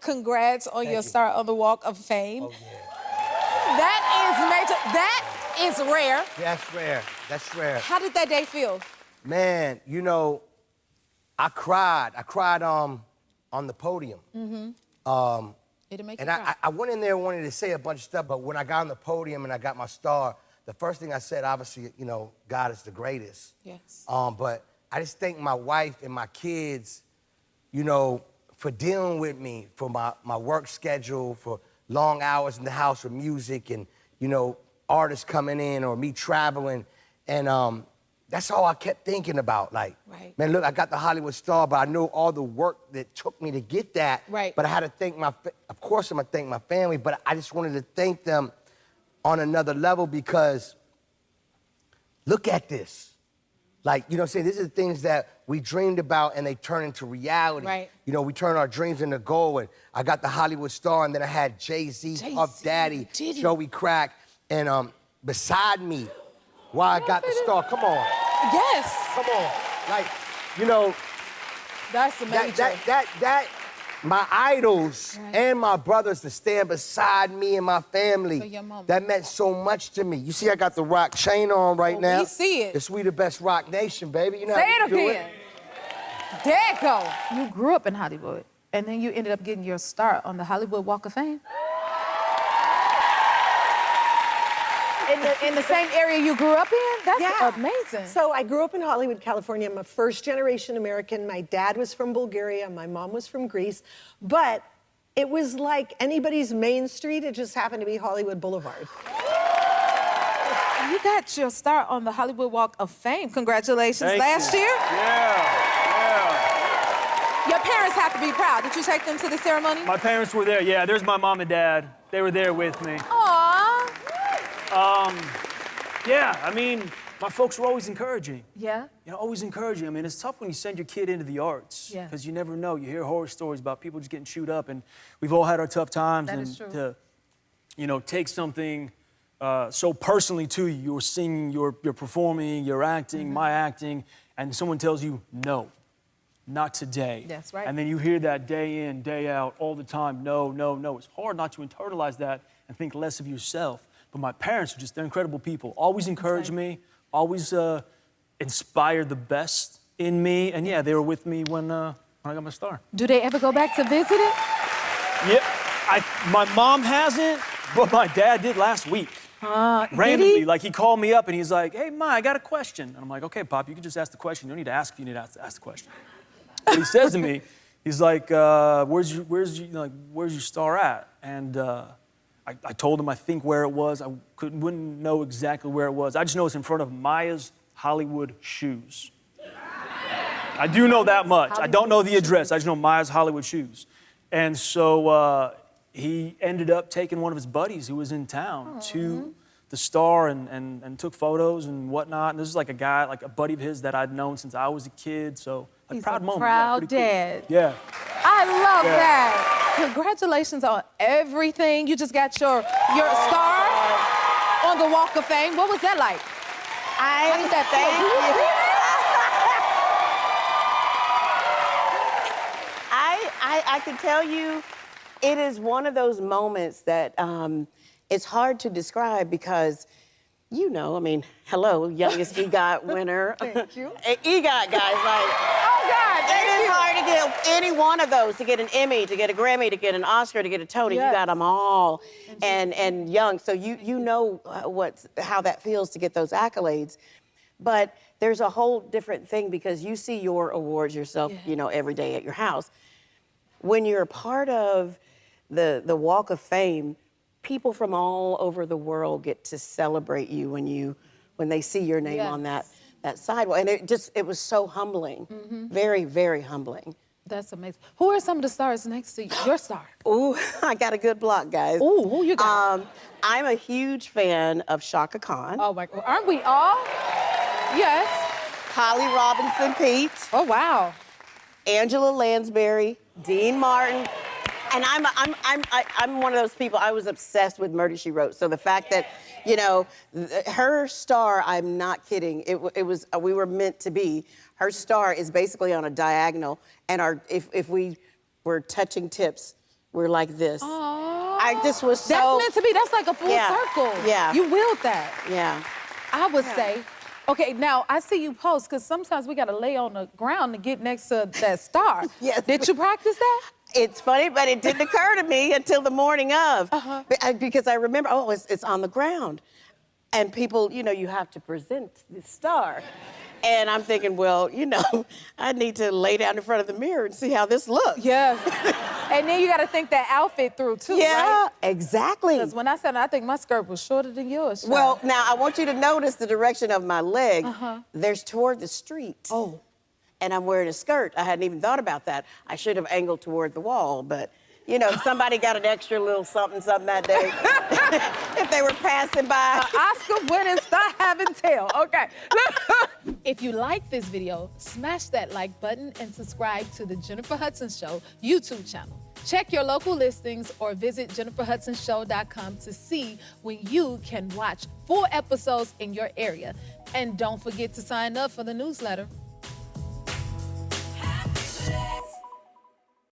congrats on your start on the Walk of Fame. Oh, yeah. That is major. That is rare. That's rare. That's rare. How did that day feel? Man, you know, I cried. I cried on the podium. It'll make And you cry. I went in there wanting to say a bunch of stuff, but when I got on the podium and I got my star, the first thing I said, obviously, you know, God is the greatest. Yes. But I just thank my wife and my kids, you know, for dealing with me, for my work schedule, for long hours in the house with music and, you know, artists coming in or me traveling. And that's all I kept thinking about. Like, man, look, I got the Hollywood star, but I know all the work that took me to get that. Right. But I had to thank of course I'm gonna thank my family, but I just wanted to thank them on another level because look at this. Like, you know what I'm saying? These are the things that we dreamed about and they turn into reality. Right. You know, we turn our dreams into gold. And I got the Hollywood star and then I had Jay-Z, Puff Daddy, Joey Crack, and beside me while I got the star. Come on. Yes. Come on. Like, you know. That's amazing. My idols and my brothers to stand beside me and my family. For your mama. That meant so much to me. You see, I got the rock chain on right now. We see it. It's We the Best Rock Nation, baby. You know Say how it we do again. There it go. You grew up in Hollywood, and then you ended up getting your start on the Hollywood Walk of Fame. In the same area you grew up in? That's amazing. So I grew up in Hollywood, California. I'm a first-generation American. My dad was from Bulgaria. My mom was from Greece. But it was like anybody's main street. It just happened to be Hollywood Boulevard. You got your start on the Hollywood Walk of Fame. Congratulations. Last year? Yeah. Your parents have to be proud. Did you take them to the ceremony? My parents were there, yeah. There's my mom and dad. They were there with me. Aww. Yeah, I mean, my folks were always encouraging. Yeah? You know, always encouraging. I mean, it's tough when you send your kid into the arts. Yeah. Because you never know. You hear horror stories about people just getting chewed up, and we've all had our tough times. That and is true. To, you know, take something so personally to you. You're singing, you're performing, you're acting, my acting, and someone tells you, no, not today. That's right. And then you hear that day in, day out, all the time, no, no, no. It's hard not to internalize that and think less of yourself. But my parents are just, they're incredible people. Always encouraged me, always inspired the best in me. And yeah, they were with me when I got my star. Do they ever go back to visit it? Yeah, my mom hasn't, but my dad did last week. Randomly, like he called me up and he's like, hey, Ma, I got a question. And I'm like, okay, Pop, you can just ask the question. You don't need to ask if you need to ask the question. But he says to me, he's like, where's your star at? And I told him, I think, where it was. I wouldn't know exactly where it was. I just know it's in front of Maya's Hollywood Shoes. I do know that much. I don't know the address. I just know Maya's Hollywood Shoes. And so he ended up taking one of his buddies who was in town to the star and took photos and whatnot. And this is like a guy, like a buddy of his that I'd known since I was a kid. So a He's proud a moment. proud Yeah, dad. cool. Yeah. I love that. Congratulations on everything. You just got your star on the Walk of Fame. What was that like? How did that I can tell you, it is one of those moments that it's hard to describe because, you know, I mean, hello, youngest EGOT winner. Thank you. EGOT, guys, like, Oh, God, it is hard to get any one of those, to get an Emmy, to get a Grammy, to get an Oscar, to get a Tony. Yes. You got them all, and young. So you know how that feels to get those accolades. But there's a whole different thing because you see your awards yourself, you know, every day at your house. When you're a part of the Walk of Fame, people from all over the world get to celebrate you when they see your name on that sidewalk. And it was so humbling. Very, very humbling. That's amazing. Who are some of the stars next to your star? Ooh, I got a good block, guys. Ooh, who you got? I'm a huge fan of Shaka Khan. Oh my God, aren't we all? Yes. Holly Robinson Pete. Oh wow. Angela Lansbury, Dean Martin. And I'm one of those people, I was obsessed with Murder, She Wrote. So the fact that, you know, her star, I'm not kidding, we were meant to be. Her star is basically on a diagonal, and if we were touching tips, were like this. Aww. I just was so... That's meant to be. That's like a full circle. Yeah. You willed that. Yeah. I would say, okay, now I see you post, because sometimes we got to lay on the ground to get next to that star. Yes. Did you practice that? It's funny, but it didn't occur to me until the morning of. Because I remember, it's on the ground. And people, you have to present the star. And I'm thinking, well, I need to lay down in front of the mirror and see how this looks. Yes. And then you got to think that outfit through, too, Yeah, right? exactly. Because when I said it, I think my skirt was shorter than yours. Child. Well, now, I want you to notice the direction of my leg. There's toward the street. Oh. And I'm wearing a skirt. I hadn't even thought about that. I should have angled toward the wall, but, somebody got an extra little something that day. If they were passing by. Oscar-winning star having tail. Okay. If you like this video, smash that like button and subscribe to the Jennifer Hudson Show YouTube channel. Check your local listings or visit jenniferhudsonshow.com to see when you can watch full episodes in your area. And don't forget to sign up for the newsletter.